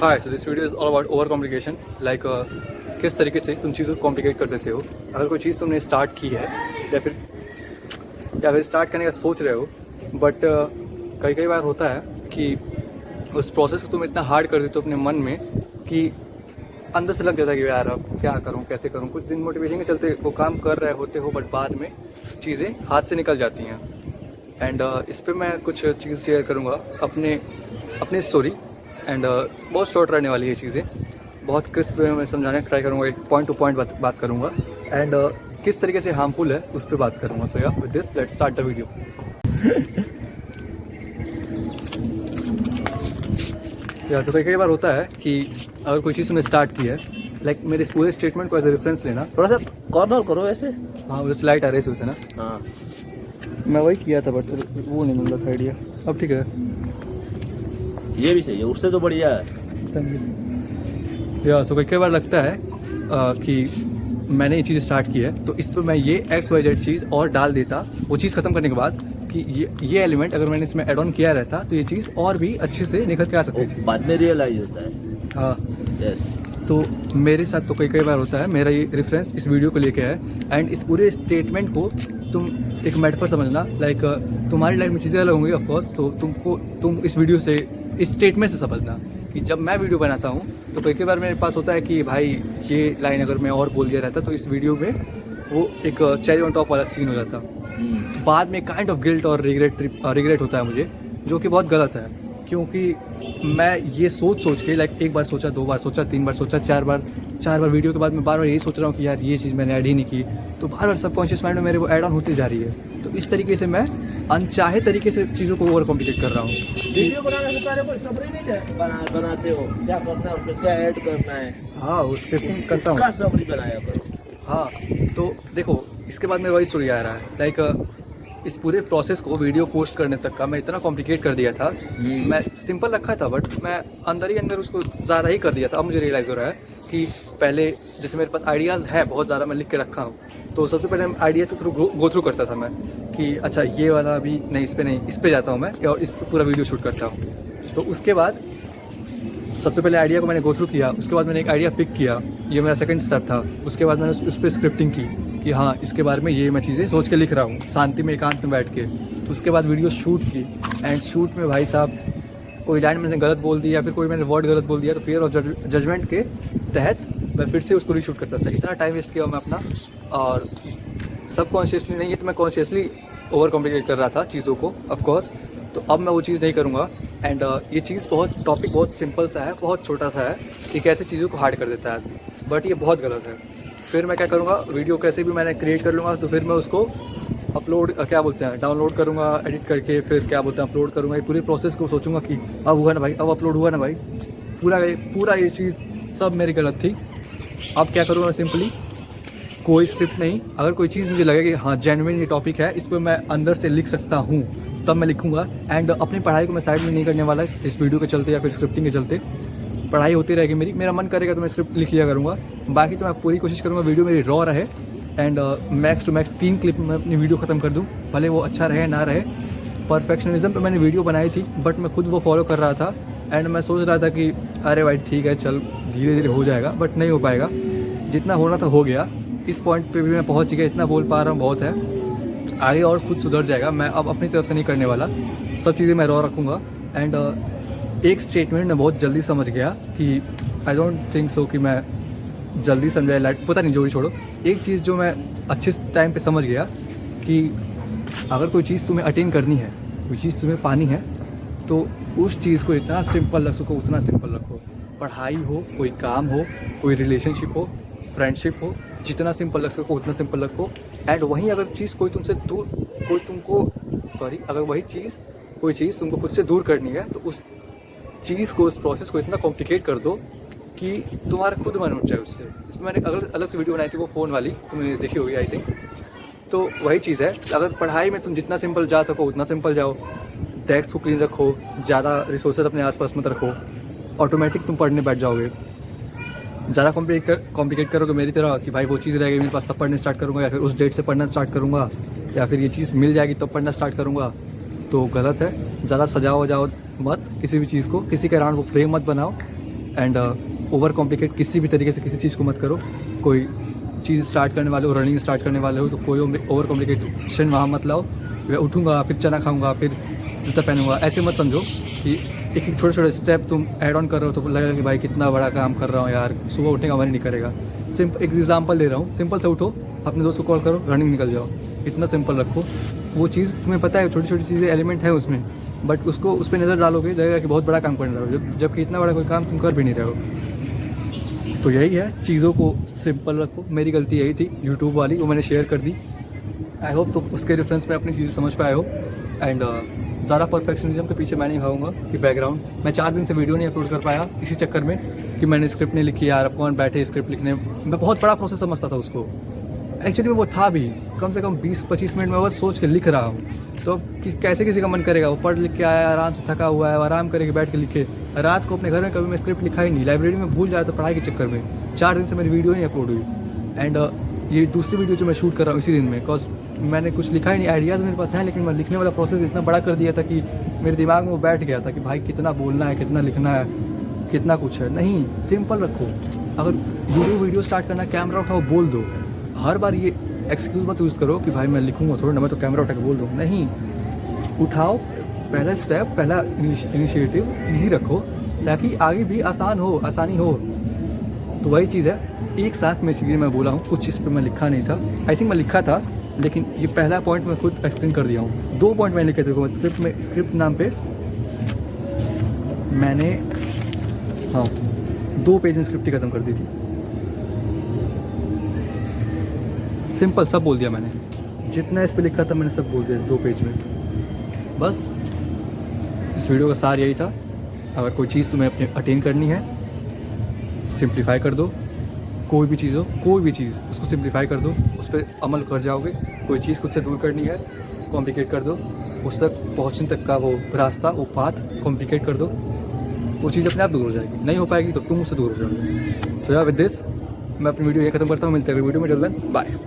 Hi, so this video is all about over complication, like किस तरीके से तुम चीज़ों को कॉम्प्लिकेट कर देते हो। अगर कोई चीज़ तुमने स्टार्ट की है या फिर स्टार्ट करने का सोच रहे हो, बट कई बार होता है कि उस प्रोसेस को तुम इतना हार्ड कर देते हो अपने मन में कि अंदर से लग जाता है कि यार अब क्या करूं, कैसे करूं। कुछ दिन मोटिवेशन के चलते वो काम कर रहे होते हो, बट बाद में चीज़ें हाथ से निकल जाती हैं। एंड इस पर मैं कुछ चीज़ शेयर करूँगा, अपनी स्टोरी। एंड बहुत शॉर्ट रहने वाली है चीज़ें, बहुत क्रिस्प वे में समझाने का ट्राई करूँगा, एक पॉइंट टू पॉइंट बात करूँगा। एंड किस तरीके से हार्मफुल है उस पर बात करूँगा। सो या with this let's start the video. या तो कई बार होता है कि अगर कोई चीज़ तुमने स्टार्ट की है, लाइक मेरे इस पूरे स्टेटमेंट को एज ए रेफरेंस लेना। थोड़ा सा कॉर्नर करो ऐसे। हाँ, वो स्लाइड आ रही है उससे ना। हाँ, मैं वही किया था बट वो नहीं मिल रहा था आइडिया। अब ठीक है, ये भी सही है, उससे तो बढ़िया है। या सो कई बार लगता है कि मैंने ये चीज़ स्टार्ट की है, तो इस पर मैं ये XYZ चीज़ और डाल देता, वो चीज़ ख़त्म करने के बाद, कि ये एलिमेंट अगर मैंने इसमें ऐड ऑन किया रहता तो ये चीज़ और भी अच्छे से निखर के आ सकती थी। बाद में रियलाइज होता है। हाँ, यस। तो मेरे साथ तो कई बार होता है। मेरा ये रेफरेंस इस वीडियो को लेके है। एंड इस पूरे स्टेटमेंट को तुम एक मेटाफर समझना, लाइक तुम्हारी लाइफ में चीज़ें अलग होंगी ऑफकोर्स, तो तुम इस वीडियो से, इस स्टेटमेंट से समझना कि जब मैं वीडियो बनाता हूँ तो कई बार मेरे पास होता है कि भाई ये लाइन अगर मैं और बोल दिया रहता तो इस वीडियो में वो एक चेरी ऑन टॉप वाला सीन हो जाता। तो बाद में काइंड ऑफ गिल्ट और रिग्रेट होता है मुझे, जो कि बहुत गलत है। क्योंकि मैं ये सोच के, लाइक एक बार सोचा, 2 बार सोचा, 3 बार सोचा, 4 बार वीडियो के बाद मैं बार यही सोच रहा हूँ कि यार ये चीज़ मैंने ऐड ही नहीं की, तो बार सबकॉन्शियस माइंड में मेरे वो ऐड ऑन होती जा रही है। तो इस तरीके से मैं अनचाहे तरीके से चीज़ों को ओवर कॉम्प्लिकेट कर रहा हूँ। वीडियो बनाने से पहले कोई सब्र नहीं है, बनाते हो क्या करना है, उसमें क्या ऐड करना है। हाँ, वो स्क्रिप्टिंग करता हूँ। सब्र बनाया करो। हाँ, तो देखो इसके बाद मेरा वही स्टोरी आ रहा है, लाइक इस पूरे प्रोसेस को वीडियो पोस्ट करने तक का मैं इतना कॉम्प्लिकेट कर दिया था। मैं सिंपल रखा था बट मैं अंदर ही अंदर उसको ज़्यादा ही कर दिया था। अब मुझे रियलाइज़ हो रहा है कि पहले जैसे मेरे पास आइडियाज़ है बहुत ज़्यादा, मैं लिख के रखा हूँ, तो सबसे पहले आइडियाज़ के थ्रू गो थ्रू करता था मैं कि अच्छा ये वाला अभी नहीं, इस पर नहीं, इस पर जाता हूँ मैं और इस पर पूरा वीडियो शूट करता हूँ। तो उसके बाद सबसे पहले आइडिया को मैंने गो थ्रू किया, उसके बाद मैंने एक आइडिया पिक किया, ये मेरा सेकंड स्टेप था। उसके बाद मैंने उस पर स्क्रिप्टिंग की कि हाँ इसके बारे में ये मैं चीज़ें सोच के लिख रहा हूँ शांति में, एकांत में बैठ के। उसके बाद वीडियो शूट की, एंड शूट में भाई साहब कोई लाइन मैंने गलत बोल दी या फिर कोई मैंने वर्ड गलत बोल दिया तो फियर ऑफ जजमेंट के तहत मैं फिर से उसको रीशूट करता था। इतना टाइम वेस्ट किया मैं अपना, और सबकॉन्शियसली नहीं है तो मैं कॉन्शियसली ओवर कॉम्प्लिकेट कर रहा था चीज़ों को ऑफकोर्स। तो अब मैं वो चीज़ नहीं करूँगा। एंड ये चीज़ टॉपिक बहुत सिंपल सा है, बहुत छोटा सा है कि कैसे चीज़ों को हार्ड कर देता है, बट ये बहुत गलत है। फिर मैं क्या करूँगा, वीडियो कैसे भी मैंने क्रिएट कर लूँगा, तो फिर मैं उसको अपलोड डाउनलोड करूँगा एडिट करके, फिर अपलोड करूँगा। ये पूरे प्रोसेस को सोचूंगा कि अब हुआ ना भाई, अब अपलोड हुआ ना भाई, पूरा ये चीज़ सब मेरी गलत थी। अब क्या करूँगा, सिंपली कोई स्क्रिप्ट नहीं, अगर कोई चीज़ मुझे लगे कि हाँ जेन्युइन ये टॉपिक है, इस पर मैं अंदर से लिख सकता हूँ, तब मैं लिखूँगा। एंड अपनी पढ़ाई को मैं साइड में नहीं करने वाला इस वीडियो के चलते या फिर स्क्रिप्टिंग के चलते। पढ़ाई होती रहेगी मेरी, मेरा मन करेगा तो मैं स्क्रिप्ट लिख लिया करूँगा। बाकी तो मैं पूरी कोशिश करूँगा वीडियो मेरी रॉ रहे, and max to max 3 clip में अपनी वीडियो ख़त्म कर दूँ, भले वो अच्छा रहे ना रहे। परफेक्शनिज्म पे मैंने वीडियो बनाई थी, बट मैं खुद वो फॉलो कर रहा था। एंड मैं सोच रहा था कि अरे भाई ठीक है, चल धीरे धीरे हो जाएगा, बट नहीं हो पाएगा। जितना होना था हो गया, इस पॉइंट पे भी मैं पहुंच गया, इतना बोल पा रहा हूँ बहुत है। आगे और खुद सुधर जाएगा, मैं अब अपनी तरफ से नहीं करने वाला, सब चीज़ें मैं रॉ रखूँगा। एंड एक स्टेटमेंट मैं बहुत जल्दी समझ गया कि आई डोंट थिंक सो कि मैं जल्दी समझाया, लाइट पता नहीं, जो भी छोड़ो। एक चीज़ जो मैं अच्छे टाइम पे समझ गया कि अगर कोई चीज़ तुम्हें अटेन करनी है, कोई चीज़ तुम्हें पानी है, तो उस चीज़ को इतना सिंपल रख सको उतना सिंपल रखो। पढ़ाई हो, कोई काम हो, कोई रिलेशनशिप हो, फ्रेंडशिप हो, जितना सिंपल रख सको उतना सिंपल रखो। एंड वहीं अगर चीज़ कोई चीज़ तुमको खुद से दूर करनी है, तो उस चीज़ को, उस प्रोसेस को इतना कॉम्प्लिकेट कर दो कि तुम्हारा खुद मन उठ जाए उससे। इसमें मैंने अलग से वीडियो बनाई थी, वो फ़ोन वाली, तुमने देखी होगी आई थिंक। तो वही चीज़ है, अगर पढ़ाई में तुम जितना सिंपल जा सको उतना सिंपल जाओ, डेस्क को क्लीन रखो, ज़्यादा रिसोर्सेज अपने आसपास मत रखो, ऑटोमेटिक तुम पढ़ने बैठ जाओगे। ज़्यादा कॉम्प्लिकेट करोगे मेरी तरह कि भाई वो चीज़ रह गई मेरे पास तब पढ़ने स्टार्ट करूँगा, या फिर उस डेट से पढ़ना स्टार्ट करूँगा, या फिर ये चीज़ मिल जाएगी तब पढ़ना स्टार्ट करूँगा, तो गलत है। ज़्यादा सजाओ वजाओ मत किसी भी चीज़ को, किसी के अराउंड वो फ्रेम मत बनाओ। एंड ओवर कॉम्प्लिकेट किसी भी तरीके से किसी चीज़ को मत करो। कोई चीज़ स्टार्ट करने वाले हो, रनिंग स्टार्ट करने वाले हो, तो कोई ओवर कॉम्प्लिकेशन वहाँ मत लाओ। मैं उठूँगा फिर चना खाऊँगा फिर जूता पहनूंगा, ऐसे मत समझो कि एक एक छोटे छोटे स्टेप तुम ऐड ऑन कर रहे हो तो लगेगा कि भाई कितना बड़ा काम कर रहा हूँ यार, सुबह उठने का मन ही नहीं करेगा। एक एग्जांपल दे रहा हूँ, सिंपल से उठो, अपने दोस्त को कॉल करो, रनिंग निकल जाओ, इतना सिंपल रखो। वो चीज़ तुम्हें पता है छोटी छोटी चीज़ें एलिमेंट है उसमें, बट उसको उस पर नज़र डालोगे लगेगा कि बहुत बड़ा काम करने लगे हो, जबकि इतना बड़ा कोई काम तुम कर भी नहीं रहे हो। तो यही है, चीज़ों को सिंपल रखो। मेरी गलती यही थी यूट्यूब वाली, वो मैंने शेयर कर दी। आई होप तो उसके रेफरेंस में अपनी चीज़ें समझ पाए हो। एंड ज़्यादा परफेक्शनिज्म के पीछे मैं नहीं भागूंगा कि बैकग्राउंड, मैं 4 दिन से वीडियो नहीं अपलोड कर पाया इसी चक्कर में कि मैंने स्क्रिप्ट नहीं लिखी यार, अब कौन बैठे स्क्रिप्ट लिखने। मैं बहुत बड़ा प्रोसेस समझता था उसको, एक्चुअली में वो था भी, कम से कम 20-25 मिनट में बस सोच के लिख रहा हूँ। तो कैसे किसी का मन करेगा, वो पढ़ लिख के आया आराम से थका हुआ है, आराम करके बैठ के लिखे। रात को अपने घर में कभी मैं स्क्रिप्ट लिखा ही नहीं, लाइब्रेरी में भूल जाए तो पढ़ाई के चक्कर में 4 दिन से मेरी वीडियो नहीं अपलोड हुई। एंड ये दूसरी वीडियो जो मैं शूट कर रहा हूँ इसी दिन में, बिकॉज मैंने कुछ लिखा ही नहीं, आइडियाज़ मेरे पास हैं, लेकिन मैं लिखने वाला प्रोसेस इतना बड़ा कर दिया था कि मेरे दिमाग में वो बैठ गया था कि भाई कितना बोलना है, कितना लिखना है, कितना कुछ है। नहीं, सिंपल रखो। अगर वीडियो स्टार्ट करना, कैमरा उठाओ, बोल दो। हर बार ये एक्सक्यूज़ मत यूज़ करो कि भाई मैं लिखूँगा थोड़ा ना, मैं तो कैमरा उठा के बोल दूँ। नहीं, उठाओ, पहला स्टेप, पहला इनिशिएटिव ईजी रखो ताकि आगे भी आसानी हो। तो वही चीज़ है, एक साथ में चीज़ें मैं बोला हूँ, कुछ इस पर मैं लिखा नहीं था, आई थिंक मैं लिखा था, लेकिन ये पहला पॉइंट मैं खुद एक्सप्लेन कर दिया हूँ। 2 पॉइंट मैंने लिखे थे स्क्रिप्ट में, स्क्रिप्ट नाम पे मैंने 2 पेज में स्क्रिप्ट ही ख़त्म कर दी थी। सिंपल सब बोल दिया मैंने, जितना इस पे लिखा था मैंने सब बोल दिया इस 2 पेज में। बस इस वीडियो का सार यही था। अगर कोई चीज़ तुम्हें अपने अटेन करनी है, सिंप्लीफाई कर दो। कोई भी चीज़ हो, कोई भी चीज़, उसको सिंप्लीफाई कर दो, उस पर अमल कर जाओगे। कोई चीज़ खुद से दूर करनी है, कॉम्प्लिकेट कर दो, उस तक पहुँचने तक का वो रास्ता, वो पाथ कॉम्प्लिकेट कर दो, वो चीज़ अपने आप दूर हो जाएगी। नहीं हो पाएगी तो तुम उससे दूर हो जाओगे। सो यार विद दिस मैं अपनी वीडियो ये खत्म करता हूँ, मिलते हैं वीडियो में, जल्द बाय।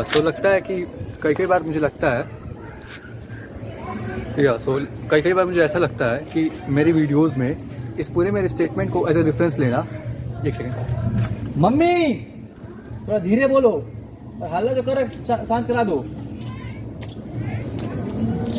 सो लगता है कि कई बार मुझे लगता है कई बार मुझे ऐसा लगता है कि मेरी वीडियोस में इस पूरे मेरे स्टेटमेंट को एज ए रेफरेंस लेना। एक सेकंड, मम्मी थोड़ा धीरे बोलो और हल्ला जो कर रहा है शांत करा दो।